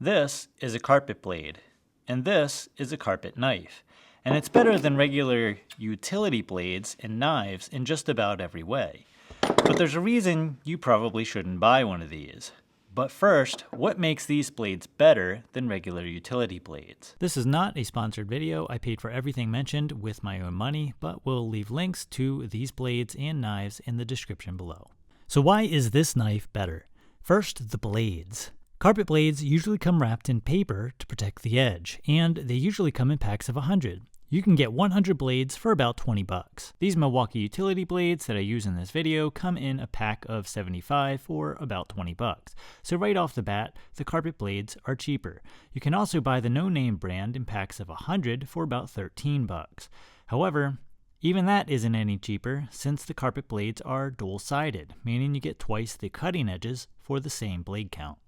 This is a carpet blade, and this is a carpet knife. And it's better than regular utility blades and knives in just about every way. But there's a reason you probably shouldn't buy one of these. But first, what makes these blades better than regular utility blades? This is not a sponsored video. I paid for everything mentioned with my own money, but we'll leave links to these blades and knives in the description below. So why is this knife better? First, the blades. Carpet blades usually come wrapped in paper to protect the edge, and they usually come in packs of 100. You can get 100 blades for about 20 bucks. These Milwaukee utility blades that I use in this video come in a pack of 75 for about 20 bucks. So right off the bat, the carpet blades are cheaper. You can also buy the no-name brand in packs of 100 for about 13 bucks. However, even that isn't any cheaper since the carpet blades are dual-sided, meaning you get twice the cutting edges for the same blade count.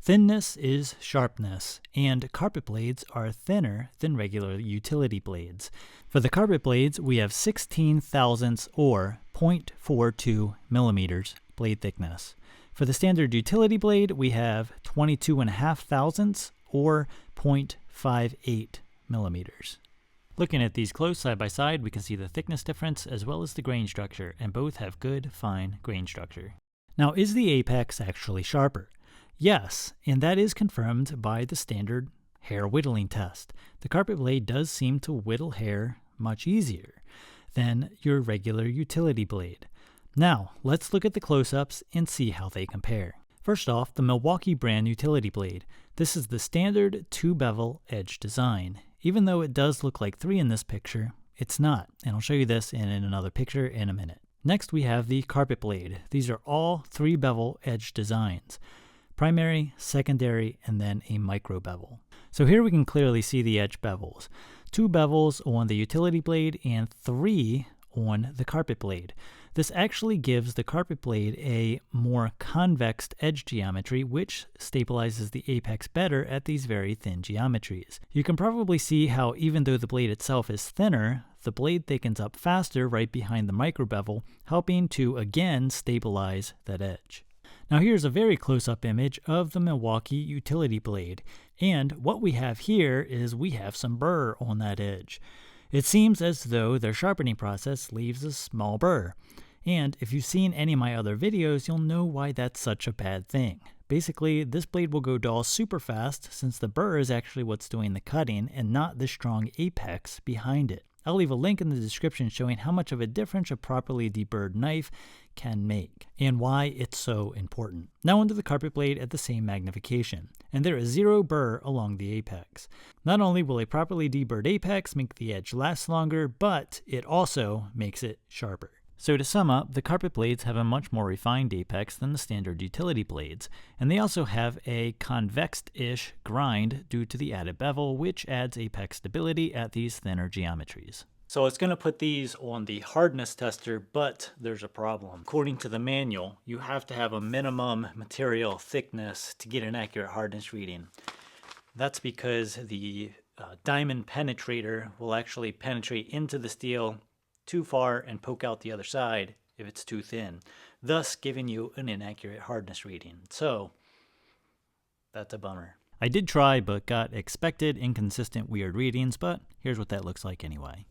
Thinness is sharpness, and carpet blades are thinner than regular utility blades. For the carpet blades, we have 16 thousandths or 0.42 millimeters blade thickness. For the standard utility blade, we have 22.5 thousandths or 0.58 millimeters. Looking at these close side by side, we can see the thickness difference as well as the grain structure, and both have good, fine grain structure. Now, is the apex actually sharper? Yes, and that is confirmed by the standard hair whittling test. The carpet blade does seem to whittle hair much easier than your regular utility blade. Now, let's look at the close-ups and see how they compare. First off, the Milwaukee brand utility blade. This is the standard 2-bevel edge design. Even though it does look like 3 in this picture, it's not, and I'll show you this in another picture in a minute. Next, we have the carpet blade. These are all 3-bevel edge designs. Primary, secondary, and then a micro bevel. So here we can clearly see the edge bevels. 2 bevels on the utility blade and 3 on the carpet blade. This actually gives the carpet blade a more convex edge geometry, which stabilizes the apex better at these very thin geometries. You can probably see how even though the blade itself is thinner, the blade thickens up faster right behind the micro bevel, helping to again stabilize that edge. Now here's a very close-up image of the Milwaukee utility blade, and what we have here is we have some burr on that edge. It seems as though their sharpening process leaves a small burr, and if you've seen any of my other videos, you'll know why that's such a bad thing. Basically, this blade will go dull super fast since the burr is actually what's doing the cutting and not the strong apex behind it. I'll leave a link in the description showing how much of a difference a properly deburred knife can make and why it's so important. Now onto the carpet blade at the same magnification, and there is 0 burr along the apex. Not only will a properly deburred apex make the edge last longer, but it also makes it sharper. So to sum up, the carpet blades have a much more refined apex than the standard utility blades, and they also have a convex-ish grind due to the added bevel, which adds apex stability at these thinner geometries. So it's going to put these on the hardness tester, but there's a problem. According to the manual, you have to have a minimum material thickness to get an accurate hardness reading. That's because the diamond penetrator will actually penetrate into the steel too far and poke out the other side if it's too thin, thus giving you an inaccurate hardness reading. So that's a bummer. I did try but got expected inconsistent weird readings, but here's what that looks like anyway.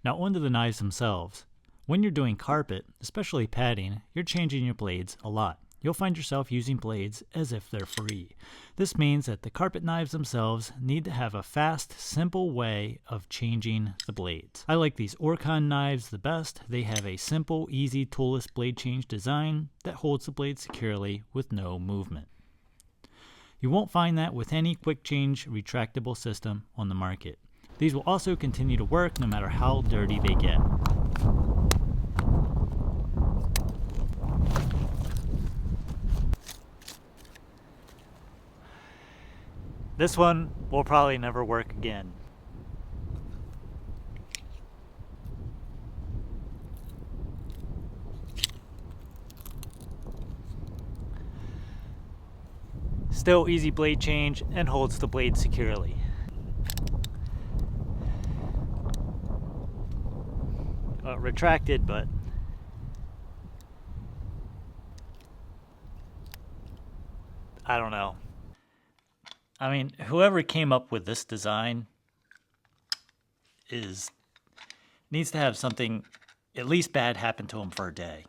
Now onto the knives themselves. When you're doing carpet, especially padding, you're changing your blades a lot. You'll find yourself using blades as if they're free. This means that the carpet knives themselves need to have a fast, simple way of changing the blades. I like these Orcon knives the best. They have a simple, easy, toolless blade change design that holds the blade securely with no movement. You won't find that with any quick change retractable system on the market. These will also continue to work no matter how dirty they get. This one will probably never work again. Still easy blade change and holds the blade securely. Retracted, but I don't know. I mean, whoever came up with this design needs to have something at least bad happen to them for a day.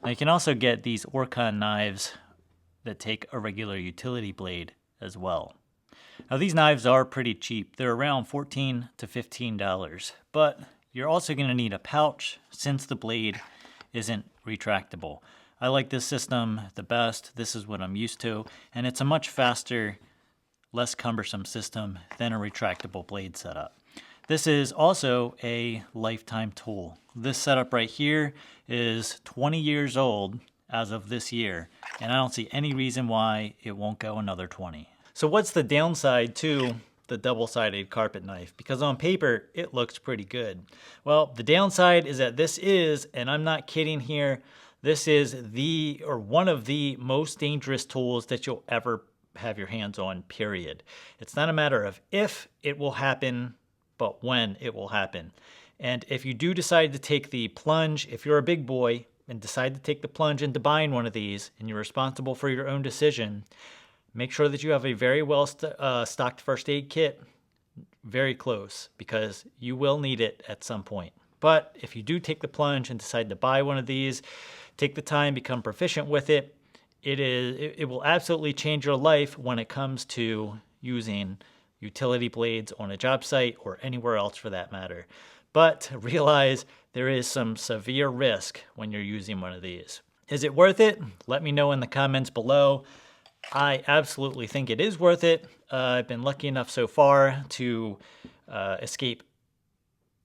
Now you can also get these Orcon knives that take a regular utility blade as well. Now these knives are pretty cheap. They're around $14 to $15, but you're also going to need a pouch since the blade isn't retractable. I like this system the best. This is what I'm used to, and it's a much faster, less cumbersome system than a retractable blade setup. This is also a lifetime tool. This setup right here is 20 years old as of this year, and I don't see any reason why it won't go another 20. So what's the downside to the double-sided carpet knife? Because on paper, it looks pretty good. Well, the downside is that this is, and I'm not kidding here, this is one of the most dangerous tools that you'll ever have your hands on, period. It's not a matter of if it will happen, but when it will happen. And if you do decide to take the plunge, if you're a big boy and decide to take the plunge into buying one of these and you're responsible for your own decision, make sure that you have a very well stocked first aid kit, very close, because you will need it at some point. But if you do take the plunge and decide to buy one of these, take the time, become proficient with it, it will absolutely change your life when it comes to using utility blades on a job site or anywhere else for that matter. But realize there is some severe risk when you're using one of these. Is it worth it? Let me know in the comments below. I absolutely think it is worth it. I've been lucky enough so far to escape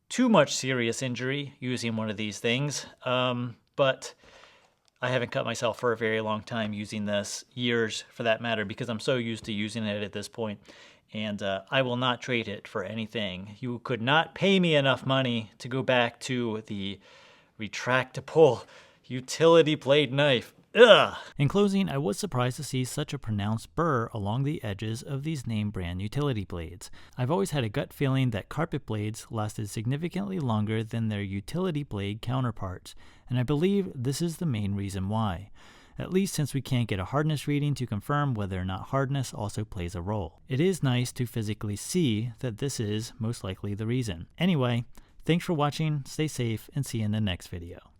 too much serious injury using one of these things. But I haven't cut myself for a very long time using this, years for that matter, because I'm so used to using it at this point. And I will not trade it for anything. You could not pay me enough money to go back to the retractable utility blade knife. Ugh. In closing, I was surprised to see such a pronounced burr along the edges of these name brand utility blades. I've always had a gut feeling that carpet blades lasted significantly longer than their utility blade counterparts, and I believe this is the main reason why. At least since we can't get a hardness reading to confirm whether or not hardness also plays a role. It is nice to physically see that this is most likely the reason. Anyway, thanks for watching, stay safe, and see you in the next video.